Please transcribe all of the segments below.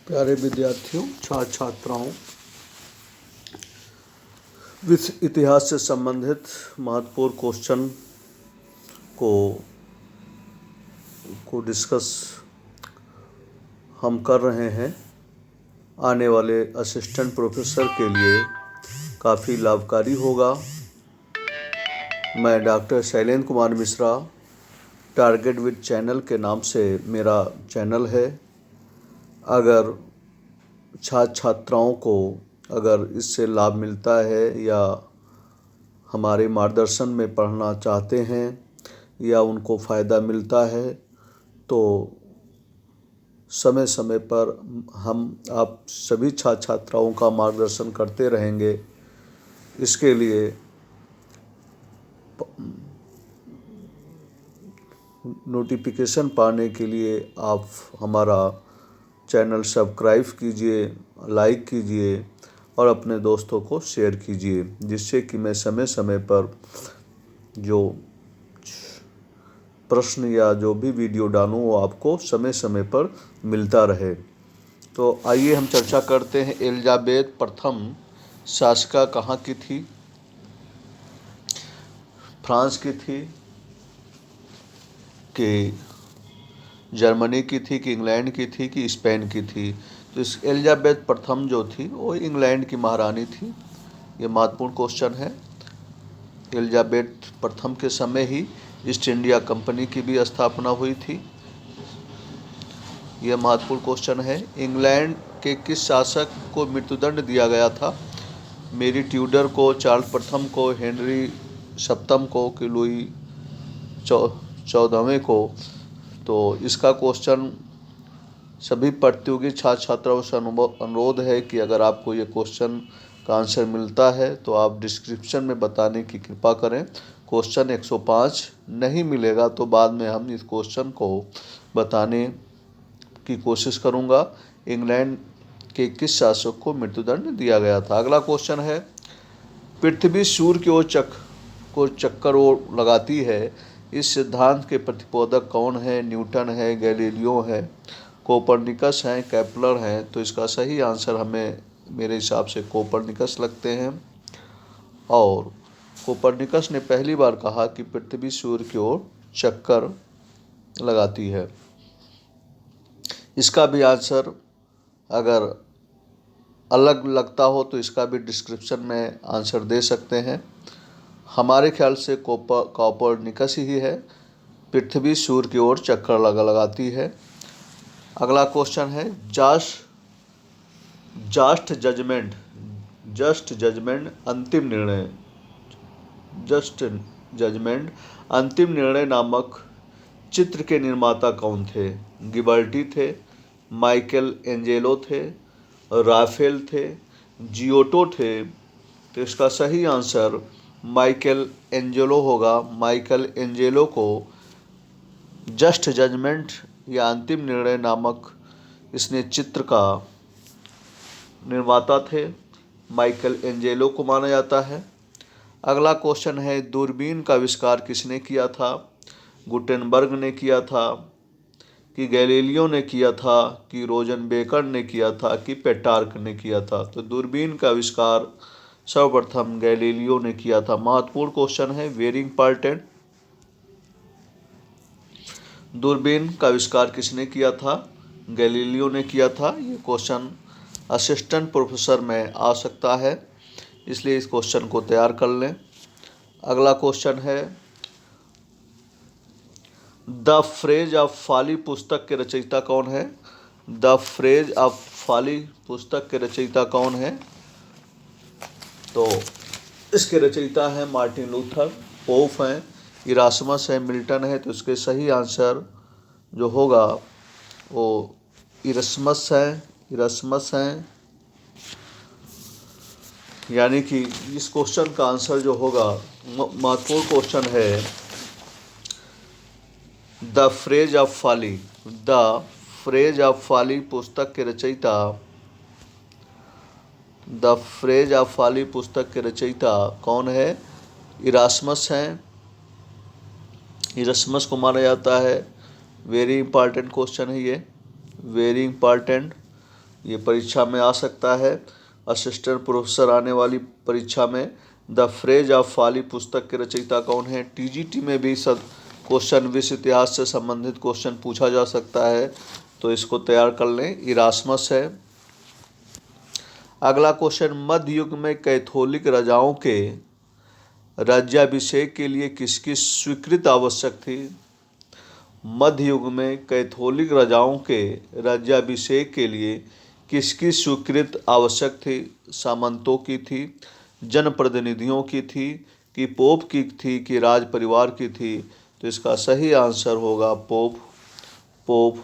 प्यारे विद्यार्थियों, छात्र छात्राओं, विश्व इतिहास से संबंधित महत्वपूर्ण क्वेश्चन को डिस्कस हम कर रहे हैं। आने वाले असिस्टेंट प्रोफेसर के लिए काफ़ी लाभकारी होगा। मैं doctor Shailendra Kumar Mishra, target with channel के नाम से मेरा चैनल है। अगर छात्र छात्राओं को अगर इससे लाभ मिलता है या हमारे मार्गदर्शन में पढ़ना चाहते हैं या उनको फ़ायदा मिलता है तो समय समय पर हम आप सभी छात्र छात्राओं का मार्गदर्शन करते रहेंगे। इसके लिए नोटिफिकेशन पाने के लिए आप हमारा चैनल सब्सक्राइब कीजिए, लाइक कीजिए और अपने दोस्तों को शेयर कीजिए, जिससे कि मैं समय समय पर जो प्रश्न या जो भी वीडियो डालूं वो आपको समय समय पर मिलता रहे। तो आइए हम चर्चा करते हैं। एलिजाबेथ प्रथम शासिका कहाँ की थी? फ्रांस की थी कि जर्मनी की थी कि इंग्लैंड की थी कि स्पेन की थी? तो इस एलिजाबेथ प्रथम जो थी वो इंग्लैंड की महारानी थी। ये महत्वपूर्ण क्वेश्चन है। एलिजाबेथ प्रथम के समय ही ईस्ट इंडिया कंपनी की भी स्थापना हुई थी। यह महत्वपूर्ण क्वेश्चन है। इंग्लैंड के किस शासक को मृत्युदंड दिया गया था? मेरी ट्यूडर को, चार्ल्स प्रथम को, हेनरी सप्तम को कि लुई 14वें को? तो इसका क्वेश्चन सभी प्रतियोगी छात्र छात्राओं से अनुरोध है कि अगर आपको ये क्वेश्चन का आंसर मिलता है तो आप डिस्क्रिप्शन में बताने की कृपा करें। क्वेश्चन 105 नहीं मिलेगा तो बाद में हम इस क्वेश्चन को बताने की कोशिश करूँगा। इंग्लैंड के किस शासक को मृत्युदंड दिया गया था? अगला क्वेश्चन है, पृथ्वी सूर्य की ओर चक्कर लगाती है, इस सिद्धांत के प्रतिपादक कौन है? न्यूटन है, गैलीलियो है, कोपरनिकस हैं, केपलर हैं? तो इसका सही आंसर हमें मेरे हिसाब से कोपरनिकस लगते हैं। और कोपरनिकस ने पहली बार कहा कि पृथ्वी सूर्य की ओर चक्कर लगाती है। इसका भी आंसर अगर अलग लगता हो तो इसका भी डिस्क्रिप्शन में आंसर दे सकते हैं। हमारे ख्याल से कोपरनिकस ही है, पृथ्वी सूर्य की ओर चक्कर लगाती है। अगला क्वेश्चन है, जस्ट जजमेंट अंतिम निर्णय नामक चित्र के निर्माता कौन थे? गिबर्टी थे, माइकल एंजेलो थे, राफेल थे, जियोटो थे? तो इसका सही आंसर माइकल एंजेलो होगा। माइकल एंजेलो को जस्ट जजमेंट या अंतिम निर्णय नामक इसने चित्र का निर्माता थे, माइकल एंजेलो को माना जाता है। अगला क्वेश्चन है, दूरबीन का आविष्कार किसने किया था? गुटेनबर्ग ने किया था कि गैलीलियो ने किया था कि रोजनबेकर ने किया था कि पेट्रार्क ने किया था? तो दूरबीन का आविष्कार सर्वप्रथम गैलीलियो ने किया था। महत्वपूर्ण क्वेश्चन है, वेरी इंपॉर्टेंट। दूरबीन का आविष्कार किसने किया था? गैलीलियो ने किया था। ये क्वेश्चन असिस्टेंट प्रोफेसर में आ सकता है, इसलिए इस क्वेश्चन को तैयार कर लें। अगला क्वेश्चन है, द फ्रेज ऑफ फॉली पुस्तक के रचयिता कौन है? द फ्रेज ऑफ फॉली पुस्तक के रचयिता कौन है? तो इसके रचयिता हैं मार्टिन लूथर, पोप हैं, इरास्मस है, मिल्टन है। तो इसके सही आंसर जो होगा वो इरास्मस हैं। यानी कि इस क्वेश्चन का आंसर जो होगा, महत्वपूर्ण क्वेश्चन है, द फ्रेज ऑफ फॉली पुस्तक के रचयिता कौन है? इरास्मस हैं। इरास्मस को माना जाता है। वेरी इंपॉर्टेंट क्वेश्चन है ये, वेरी इंपॉर्टेंट। ये परीक्षा में आ सकता है। असिस्टेंट प्रोफेसर आने वाली परीक्षा में। द फ्रेज ऑफ फॉली पुस्तक के रचयिता कौन है? टीजीटी में भी क्वेश्चन विश्व इतिहास से संबंधित क्वेश्चन पूछा जा सकता है, तो इसको तैयार कर लें। इरास्मस है। अगला क्वेश्चन, मध्य युग में कैथोलिक राजाओं के राज्याभिषेक के लिए किसकी स्वीकृति आवश्यक थी? मध्य युग में कैथोलिक राजाओं के राज्याभिषेक के लिए किसकी स्वीकृति आवश्यक थी? सामंतों की थी, जनप्रतिनिधियों की थी, कि पोप की थी, कि राज परिवार की थी? तो इसका सही आंसर होगा पोप। पोप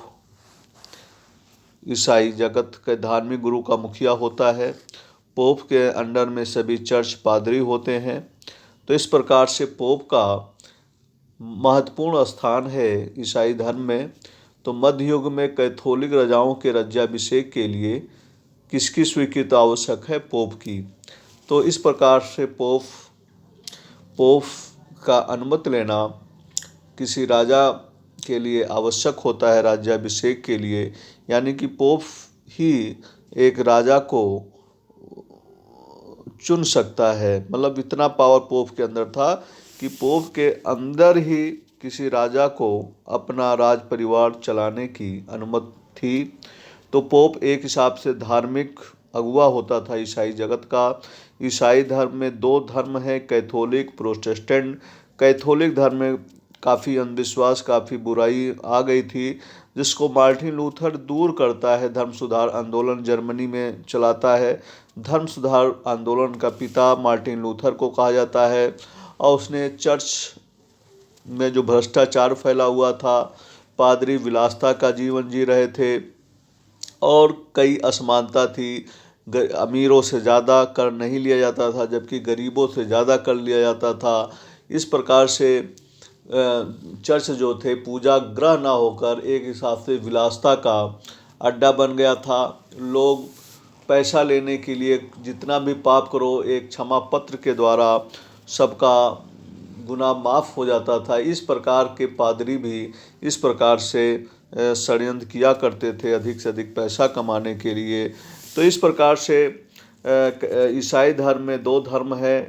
ईसाई जगत के धार्मिक गुरु का मुखिया होता है। पोप के अंडर में सभी चर्च पादरी होते हैं। तो इस प्रकार से पोप का महत्वपूर्ण स्थान है ईसाई धर्म में। तो मध्य युग में कैथोलिक राजाओं के राज्याभिषेक के लिए किसकी स्वीकृति आवश्यक है? पोप की। तो इस प्रकार से पोप का अनुमति लेना किसी राजा के लिए आवश्यक होता है राज्याभिषेक के लिए, यानी कि पोप ही एक राजा को चुन सकता है। मतलब इतना पावर पोप के अंदर था कि पोप के अंदर ही किसी राजा को अपना राज परिवार चलाने की अनुमति थी। तो पोप एक हिसाब से धार्मिक अगुवा होता था ईसाई जगत का। ईसाई धर्म में दो धर्म है, कैथोलिक, प्रोटेस्टेंट। कैथोलिक धर्म में काफ़ी अंधविश्वास, काफ़ी बुराई आ गई थी, जिसको मार्टिन लूथर दूर करता है। धर्म सुधार आंदोलन जर्मनी में चलाता है। धर्म सुधार आंदोलन का पिता मार्टिन लूथर को कहा जाता है। और उसने चर्च में जो भ्रष्टाचार फैला हुआ था, पादरी विलासिता का जीवन जी रहे थे और कई असमानता थी। अमीरों से ज़्यादा कर नहीं लिया जाता था, जबकि गरीबों से ज़्यादा कर लिया जाता था। इस प्रकार से चर्च जो थे पूजा ग्रह ना होकर एक हिसाब से विलासिता का अड्डा बन गया था। लोग पैसा लेने के लिए जितना भी पाप करो, एक क्षमा पत्र के द्वारा सबका गुनाह माफ़ हो जाता था। इस प्रकार के पादरी भी इस प्रकार से षड्यंत्र किया करते थे अधिक से अधिक पैसा कमाने के लिए। तो इस प्रकार से ईसाई धर्म में दो धर्म है,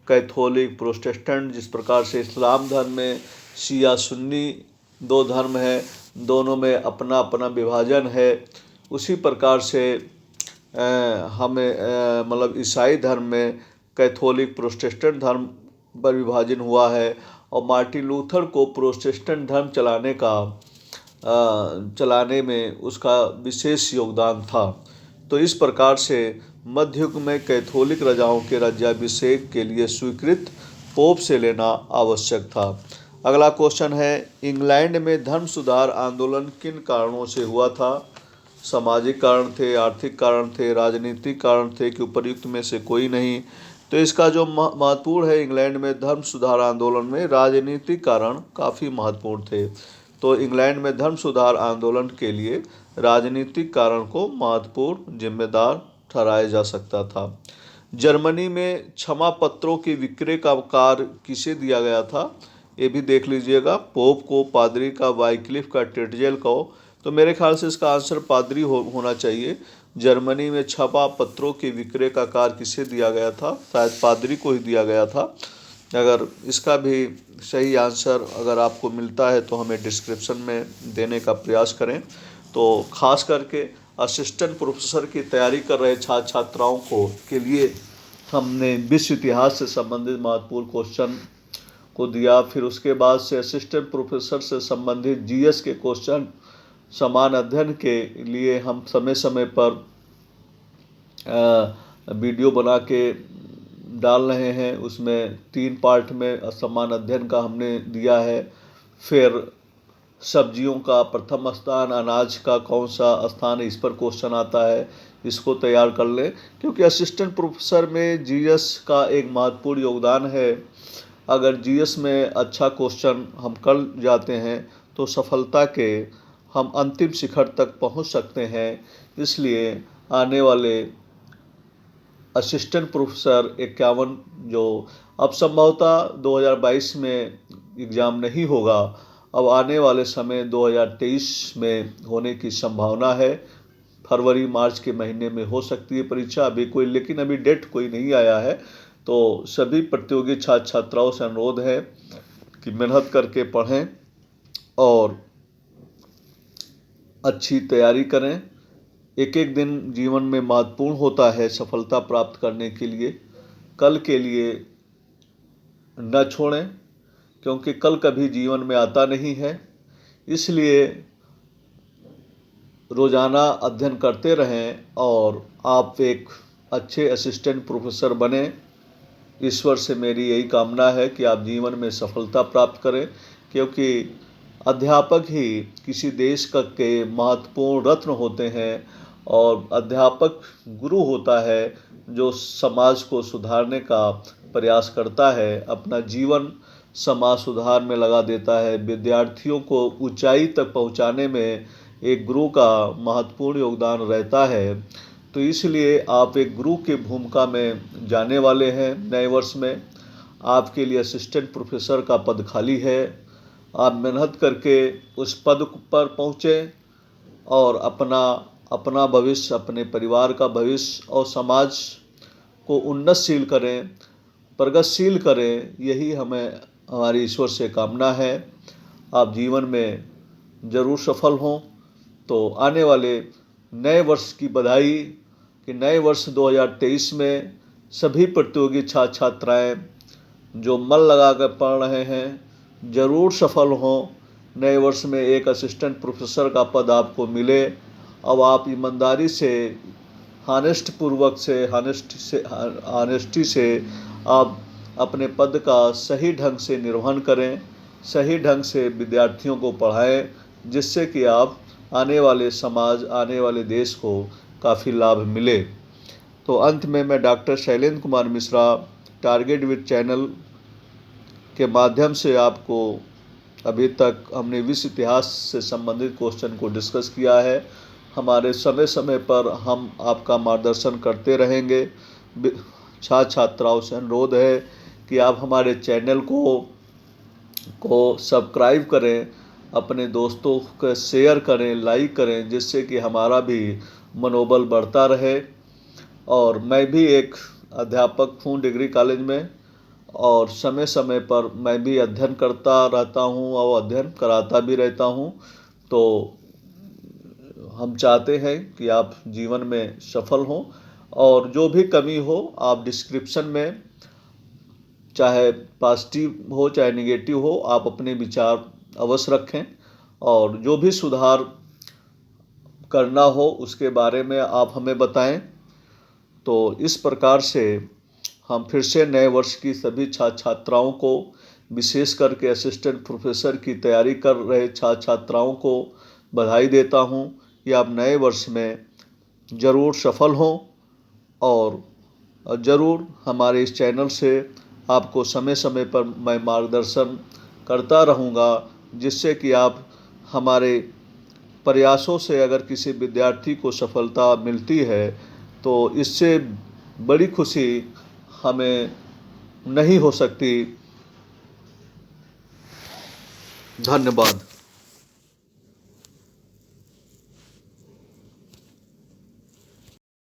कैथोलिक, प्रोटेस्टेंट। जिस प्रकार से इस्लाम धर्म में शिया सुन्नी दो धर्म है, दोनों में अपना अपना विभाजन है। उसी प्रकार से हमें मतलब ईसाई धर्म में कैथोलिक, प्रोटेस्टेंट धर्म पर विभाजन हुआ है। और मार्टिन लूथर को प्रोटेस्टेंट धर्म चलाने में उसका विशेष योगदान था। तो इस प्रकार से मध्य युग में कैथोलिक राजाओं के राज्याभिषेक के लिए स्वीकृत पोप से लेना आवश्यक था। अगला क्वेश्चन है, इंग्लैंड में धर्म सुधार आंदोलन किन कारणों से हुआ था? सामाजिक कारण थे, आर्थिक कारण थे, राजनीतिक कारण थे, कि उपर्युक्त में से कोई नहीं? तो इसका जो महत्वपूर्ण है, इंग्लैंड में धर्म सुधार आंदोलन में राजनीतिक कारण काफ़ी महत्वपूर्ण थे। तो इंग्लैंड में धर्म सुधार आंदोलन के लिए राजनीतिक कारण को महत्वपूर्ण जिम्मेदार ठहराया जा सकता था। जर्मनी में क्षमा पत्रों के विक्रय का कार्य किसे दिया गया था? ये भी देख लीजिएगा। पोप को, पादरी का, वाइक्लिफ का, टेटजेल को। तो मेरे ख्याल से इसका आंसर पादरी होना चाहिए। जर्मनी में क्षमा पत्रों के विक्रय का कार्य किसे दिया गया था? शायद पादरी को ही दिया गया था। अगर इसका भी सही आंसर अगर आपको मिलता है तो हमें डिस्क्रिप्शन में देने का प्रयास करें। तो खास करके असिस्टेंट प्रोफेसर की तैयारी कर रहे छात्र छात्राओं के लिए हमने विश्व इतिहास से संबंधित महत्वपूर्ण क्वेश्चन को दिया। फिर उसके बाद से असिस्टेंट प्रोफेसर से संबंधित जीएस के क्वेश्चन समान अध्ययन के लिए हम समय समय पर वीडियो बना के डाल रहे हैं। उसमें 3 पार्ट में समान अध्ययन का हमने दिया है। फिर सब्जियों का प्रथम स्थान, अनाज का कौन सा स्थान है, इस पर क्वेश्चन आता है। इसको तैयार कर लें, क्योंकि असिस्टेंट प्रोफेसर में जीएस का एक महत्वपूर्ण योगदान है। अगर जीएस में अच्छा क्वेश्चन हम कर जाते हैं तो सफलता के हम अंतिम शिखर तक पहुंच सकते हैं। इसलिए आने वाले असिस्टेंट प्रोफेसर 51 जो अब संभवतः 2022 में एग्ज़ाम नहीं होगा, अब आने वाले समय 2023 में होने की संभावना है। फरवरी मार्च के महीने में हो सकती है परीक्षा। अभी कोई, लेकिन अभी डेट कोई नहीं आया है। तो सभी प्रतियोगी छात्र छात्राओं से अनुरोध है कि मेहनत करके पढ़ें और अच्छी तैयारी करें। एक एक दिन जीवन में महत्वपूर्ण होता है सफलता प्राप्त करने के लिए। कल के लिए न छोड़ें, क्योंकि कल कभी जीवन में आता नहीं है। इसलिए रोज़ाना अध्ययन करते रहें और आप एक अच्छे असिस्टेंट प्रोफेसर बने। ईश्वर से मेरी यही कामना है कि आप जीवन में सफलता प्राप्त करें, क्योंकि अध्यापक ही किसी देश का के महत्वपूर्ण रत्न होते हैं और अध्यापक गुरु होता है जो समाज को सुधारने का प्रयास करता है, अपना जीवन समाज सुधार में लगा देता है। विद्यार्थियों को ऊंचाई तक पहुंचाने में एक गुरु का महत्वपूर्ण योगदान रहता है। तो इसलिए आप एक गुरु की भूमिका में जाने वाले हैं। नए वर्ष में आपके लिए असिस्टेंट प्रोफेसर का पद खाली है। आप मेहनत करके उस पद पर पहुँचें और अपना भविष्य, अपने परिवार का भविष्य और समाज को उन्नतशील करें, प्रगतिशील करें। यही हमारी ईश्वर से कामना है। आप जीवन में ज़रूर सफल हों। तो आने वाले नए वर्ष की बधाई कि नए वर्ष 2023 में सभी प्रतियोगी छात्र छात्राएँ जो मन लगा कर पढ़ रहे हैं ज़रूर सफल हों। नए वर्ष में एक असिस्टेंट प्रोफेसर का पद आपको मिले। अब आप ईमानदारी से, हानेस्टी से आप अपने पद का सही ढंग से निर्वहन करें, सही ढंग से विद्यार्थियों को पढ़ाएं, जिससे कि आप आने वाले समाज, आने वाले देश को काफ़ी लाभ मिले। तो अंत में मैं doctor Shailendra Kumar Mishra target with channel के माध्यम से आपको अभी तक हमने विश्व इतिहास से संबंधित क्वेश्चन को डिस्कस किया है। हमारे समय समय पर हम आपका मार्गदर्शन करते रहेंगे। छात्र छात्राओं से अनुरोध है कि आप हमारे चैनल को सब्सक्राइब करें, अपने दोस्तों को शेयर करें, लाइक करें, जिससे कि हमारा भी मनोबल बढ़ता रहे। और मैं भी एक अध्यापक हूँ डिग्री कॉलेज में, और समय समय पर मैं भी अध्ययन करता रहता हूँ और अध्ययन कराता भी रहता हूँ। तो हम चाहते हैं कि आप जीवन में सफल हों, और जो भी कमी हो आप डिस्क्रिप्शन में, चाहे पॉजिटिव हो चाहे नेगेटिव हो, आप अपने विचार अवश्य रखें, और जो भी सुधार करना हो उसके बारे में आप हमें बताएं। तो इस प्रकार से हम फिर से नए वर्ष की सभी छात्र छात्राओं को, विशेष करके असिस्टेंट प्रोफेसर की तैयारी कर रहे छात्र छात्राओं को बधाई देता हूं कि आप नए वर्ष में ज़रूर सफल हों, और ज़रूर हमारे इस चैनल से आपको समय समय पर मैं मार्गदर्शन करता रहूँगा, जिससे कि आप हमारे प्रयासों से अगर किसी विद्यार्थी को सफलता मिलती है तो इससे बड़ी खुशी हमें नहीं हो सकती। धन्यवाद।